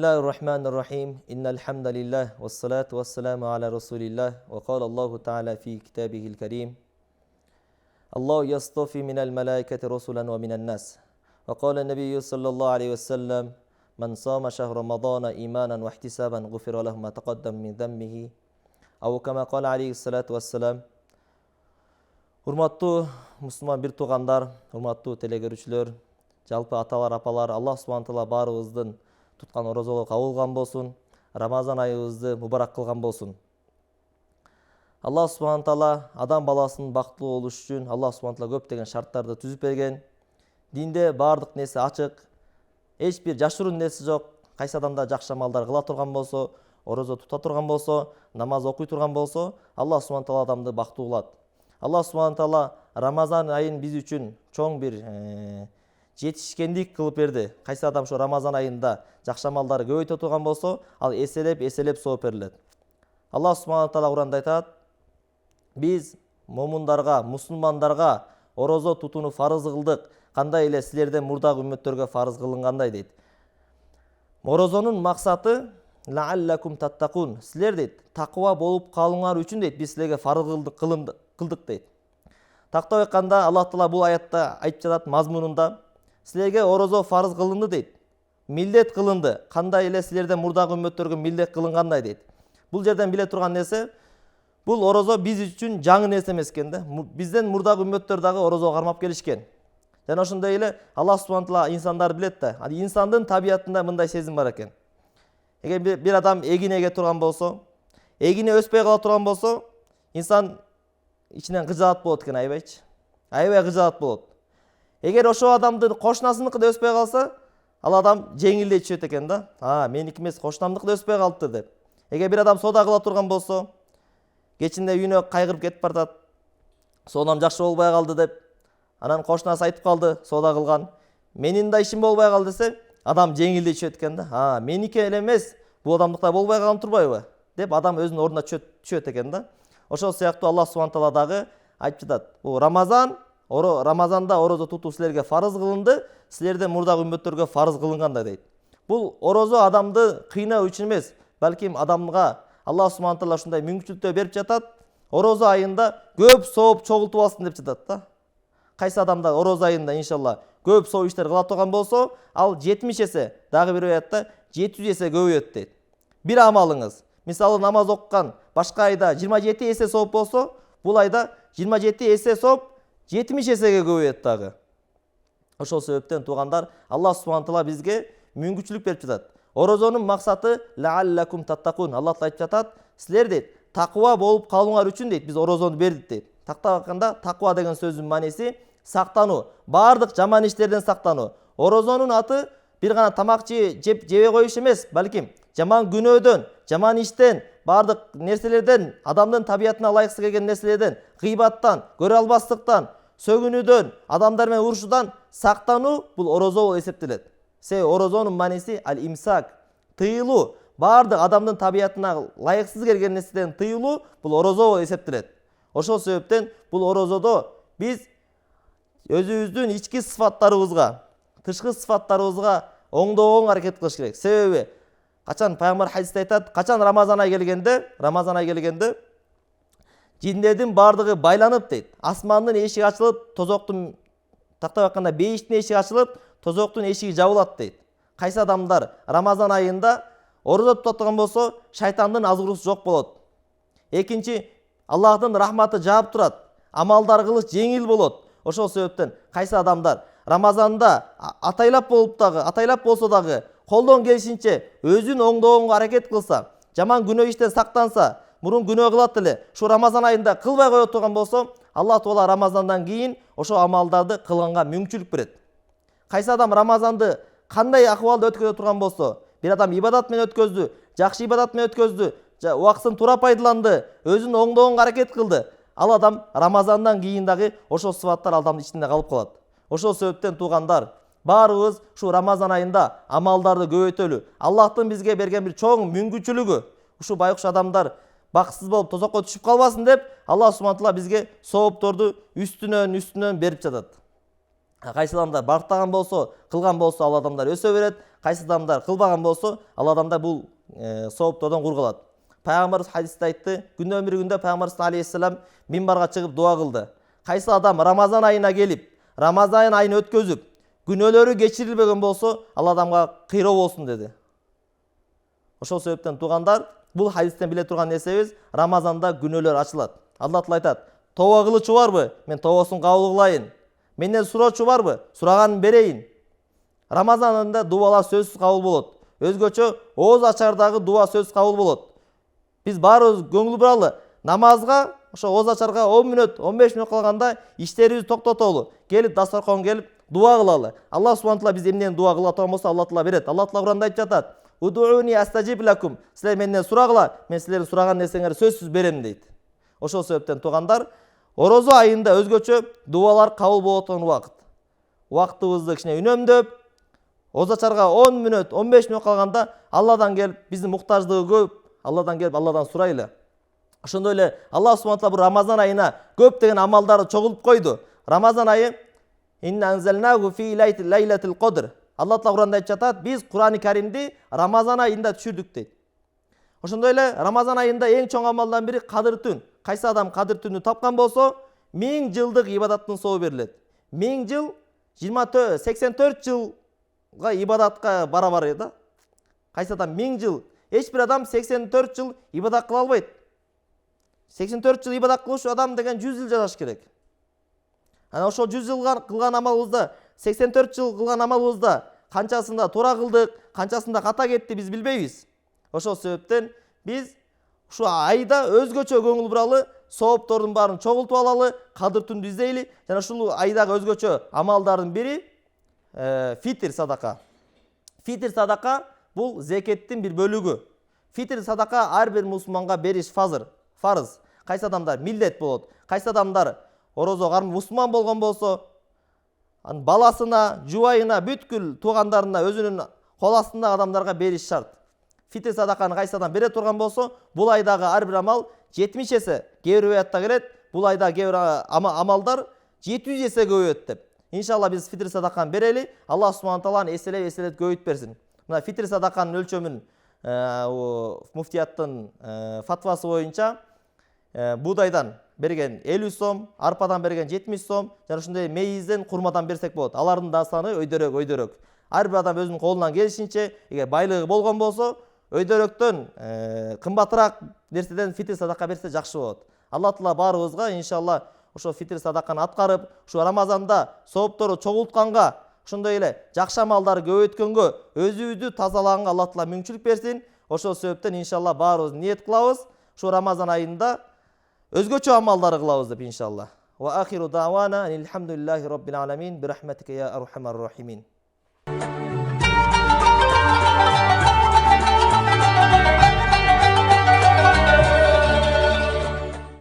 Bismillahirrahmanirrahim. Innelhamdülillah ve salatu ve selamu ala Resulillah ve kâle Allahu Teala fi kitabihil kerim. Allahu yastafi minel melaiketi rusulen ve minen nas. Ve kâle nebiyyü sallallahu aleyhi ve sellem men sâme şehr Ramazana imanen ve ihtisaben gufira lehu ma taqaddem min zemmihi. Avu kema kâle aleyhissalatu vesselam. Hurmattуу Müslüman bir tuğanlar, hurmattуу telegörүүчүлөр, жалпы аталар, апалар, Аллах субхана тағала баарыбыздын туткан орозолу кабыл кылган болсун, Рамазан айыбызды мубарак кылган болсун. Аллах субхана тағала адам баласынын бактылуу болуш үчүн Аллах субхана тағала көптөгөн шарттарды түзүп берген. Динде баардык нерсе ачык, эч бир жашыруун нерсе жок. Кайсы адамдар жакшы амалдар кыла турган болсо, орозо тута турган болсо, намаз окуй турган болсо, Аллах субхана тағала адамды бактылуу кылат. Аллах субхана тағала Рамазан айын биз үчүн чоң бир жетишкендик кылып берди. Кайсы адам ошо Рамазан айында жакшы амалдарды көбөйтө турган болсо, ал эселеп сооп берилет. Аллах субхана тағала Куранда айтат: биз момундарга, мусулмандарга орозо тутууну фарыз кылдык, кандай эле силерден мурдагы үммөттөргө фарыз кылынгандай дейт. Орозонун максаты лааллакум таттакун, силер дейт такыба болуп калыңар үчүн дейт биз силерге фарыз кылдык дейт. Тактап айтканда Аллах Таала бул аятта айтып жатат мазмунунда: силерге орозо фарыз кылынды дейт. Милдет кылынды, кандай эле силерден мурдагы үммөттөргө милдет кылынгандай дейт. Бул жерден биле турган нерсе, бул орозо биз үчүн жаңы нерсе эмес экен да. Бизден мурдагы үммөттөр дагы орозого кармап келишкен. Жана ошондой эле Аллах субхана тағала инсандар билет да. Инсандын табиятында мындай сезим бар экен. Эгер бир адам эгин эге турган болсо, эгине өспөй кала турган болсо, инсан ичинен кыжаат болот экен, айбайчы. Аябай кыжаат болот. Эгер ошо адамдын кошунасыныкы да өспөй калса, ал адам жеңилдей түшөт экен да. Меники эмес, кошунамдыкы да өспөй калыпты деп. Эгер бир адам соода кыла турган болсо, кечинде үйүнө кайгырып кетип баратат. Соодам жакшы болбой калды деп. Анан кошунасы айтып калды, соода кылган. Менин да ишим болбой калды десе, адам жеңилдей түшөт экен да. Меники эле эмес, бул адамдыкта болбой калган турбайбы деп адам өзүнүн ордуна түшөт экен да. Ошол сыяктуу Аллах субхана тағала дагы айтып жатат: бул Рамазанда орозо тутуу силерге фарыз кылынды, силерден мурдагы үммөттөргө фарыз кылынгандай дейт. Бул орозо адамды кыйноо үчүн эмес, балким адамга Аллах субхана тағала ушундай мүмкүнчүлүктөр берип жатат. Орозо айында көп сооп чогултуп алсын деп жатат да. Кайсы адамдар орозо айында иншалла көп соо иштер кыла турган болсо, ал 70 эсе, дагы бир аятта 700 эсе көбөйөт дейт. Бир амалыңыз, мисалы намаз окуган башка айда 27 эсе сооп болсо, бул айда 27 эсе сооп 70 эсеге көбөйөт дагы. Ошол себептен туугандар, Аллах субхана тағала бизге мүмкүнчүлүк берип жатат. Орозонун максаты лааллакум таттакун. Аллах айтып жатат: силер дейт такыба болуп калууңар үчүн дейт биз орозону бердик дейт. Тактап айтканда, такыба деген сөздүн мааниси сактануу, баардык жаман иштерден сактануу. Орозонун аты бир гана тамак жебей коюш эмес, балким жаман күнөөдөн, жаман иштен, баардык нерселерден, адамдын табиятына ылайыксыз келген нерселерден, гыйбаттан, көрө албастыктан, сөгүнүүдөн, адамдар менен урушуудан сактануу бул орозо болуп эсептелет. Себеби орозонун мааниси ал-имсак, тыйылуу, баардык адамдын табиятына ылайыксыз келген нерседен тыйылуу бул орозо болуп эсептелет. Ошол себептен бул орозодо биз өзүбүздүн ички сыфаттарыбызга, тышкы сыфаттарыбызга оңдоо аракет кылыш керек. Себеби качан пайгамбар хадисте айтат, качан Рамазан ай келгенде жиндердин баардыгы байланып дейт. Асмандын эшиги ачылып, тозоктун, тактап айтканда бейиштин эшиги ачылып, тозоктун эшиги жабылат дейт. Кайсы адамдар Рамазан айында орозо тута турган болсо, шайтандын азгыруусу жок болот. Экинчи, Аллахтын рахматы жаап турат, амалдар кылыш жеңил болот. Ошол себептен кайсы адамдар Рамазанда атайлап болсо дагы колдон келишинче өзүн оңдоого аракет кылса, жаман күнөө иштен сактанса, мурун күнөө кылат эле, ушу Рамазан айында кылбай кое турган болсо, Аллах Таала Рамазандан кийин ошол амалдарды кылганга мүмкүнчүлүк берет. Кайсы адам Рамазанды кандай акыбалда өткөзө турган болсо, бир адам ибадат менен өткөздү, жакшы ибадат менен өткөздү, убактысын туура пайдаланды, өзүн оңдоого аракет кылды, ал адам Рамазандан кийин дагы ошол сыфаттар адамдын ичинде калып калат. Ошол себептен туугандар, баарыбыз ушу Рамазан айында амалдарды көбөйтөлү. Аллахтын бизге берген бир чоң мүмкүнчүлүгү. Ушу байкуш адамдар бакытсыз болуп тозокко түшүп калбасын деп Аллах субхана тағала бизге соопторду үстүнөн берип жатат. Кайсы адамдар барктаган болсо, кылган болсо, ал адамдар өсө берет. Кайсы адамдар кылбаган болсо, ал адамдар бул сооптордон кургалат. Пайгамбарыбыз хадисте айтты, күндөн бир күндө Пайгамбарыбыз алейхиссалам минбарга чыгып дуа кылды. Кайсы адам Рамазан айына келип, Рамазан айын өткөзүп, күнөөлөрү кечирилбеген болсо, ал адамга кыйроо болсун деди. Ошол себептен туугандар, бул хадистен биле турган нерсебиз, Рамазанда күнөөлөр ачылат. Алла Таала айтат: "Тооба кылуучу барбы? Мен тообосун кабыл кылайын. Менден суроочу барбы? Сураганын берейин." Рамазан айында дуалар сөзсүз кабыл болот. Өзгөчө ооз ачардагы дуа сөзсүз кабыл болот. Биз баарыбыз көңүл буралы. Намазга, ошо ооз ачарга 10 мүнөт, 15 мүнөт калганда иштерибизди токтотолу. Келип дастаркон келип дуа кылалы. Алла субхана таала биз эмнени дуа кыла турган болсо, Алла Таала берет. Алла Таала Куранда айтып жатат: "Удууни астажиб лакум." Силер менден сурагыла, мен силердин сураган нерсеңерди сөзсүз берем дейт. Ошол себептен туугандар, орозо айында өзгөчө дуалар кабыл болот турган убакыт. Убактыбызды кичине үнөмдөп, ооз ачарга 10 мүнөт, 15 мүнөт калганда Алладан келип, биздин муктаждыгы көп, Алладан келип Алладан сурайлы. Ошондой эле Алла субхана таала бул Рамазан айына көптөгөн амалдарды чогултуп койду. Рамазан айы инна анзалнаху фи лайлатил кадр. Алла Таала Куранда айтып жатат, биз Кур'ани Каримди Рамазан айында түшүрдүк дейт. Ошондой эле Рамазан айында эң чоң амалдан бири кадыр түн. Кайсы адам кадыр түнү тапкан болсо, 1000 жылдык ибадаттын сообу берилет. 1000 жыл 84 жылга ибадатка барабар да. Кайсы адам 1000 жыл, эч бир адам 84 жыл ибадат кыла албайт. 84 жыл ибадат кылуучу адам деген 100 жыл жашаш керек. Ана ошол 100 жыл кылган амалыбызда, 84 жыл кылган амалыбызда канчасында туура кылдык, канчасында ката кетти биз билбейбиз. Ошол себептен биз ушу айда өзгөчө көңүл буралы, сооптордун баарын чогултуп алалы, кадыр түндү издейли жана ушул айдагы өзгөчө амалдардын бири фитр садака. Фитр садака бул зекеттин бир бөлүгү. Фитр садака ар бир мусулманга бериш фарыз. Кайсы адамдар милдет болот. Кайсы адамдар орозо кармы мусулман болгон болсо, баласына, жубайына, бүткүл туугандарына, өзүнүн кол астындагы адамдарга бериш шарт. Фитр садаканы кайсы адам бере турган болсо, бул айдагы ар бир амал 70 эсе, кээ бир аятта келет, бул айда кээ бир амалдар 700 эсе көбөйөт деп. Иншалла биз фитр садаканы берели, Алла субхана тааланы эселеп көбөйт берсин. Мына фитр садаканын өлчөмүн муфтияттын фатвасы боюнча буудайдан берген 50 сом, арпадан берген 70 сом, жана ушундай мейизден, курмадан берсек болот. Алардын да саны өйдөрөк. Ар бир адам өзүнүн колунан келишинче, эгер байлыгы болгон болсо, өйдөрөктөн кымбатыраак нерседен фитр садака берсе жакшы болот. Алла Таала баарыбызга иншалла ошо фитр садаканы аткарып, ушу Рамазанда сооптору чогултканга, ошондой эле жакшы амалдарды көбөйткөнгө, өзүбүздү тазалаганга Алла Таала мүмкүнчүлүк берсин. Ошол себептен иншалла баарыбыз ниет кылабыз, ушу Рамазан айында өзгөчө амалдарды кылабыз деп иншалла. Ва ахиру давана алхамдулиллахи rabbil alamin bi rahmatika ya arhamar rahimin.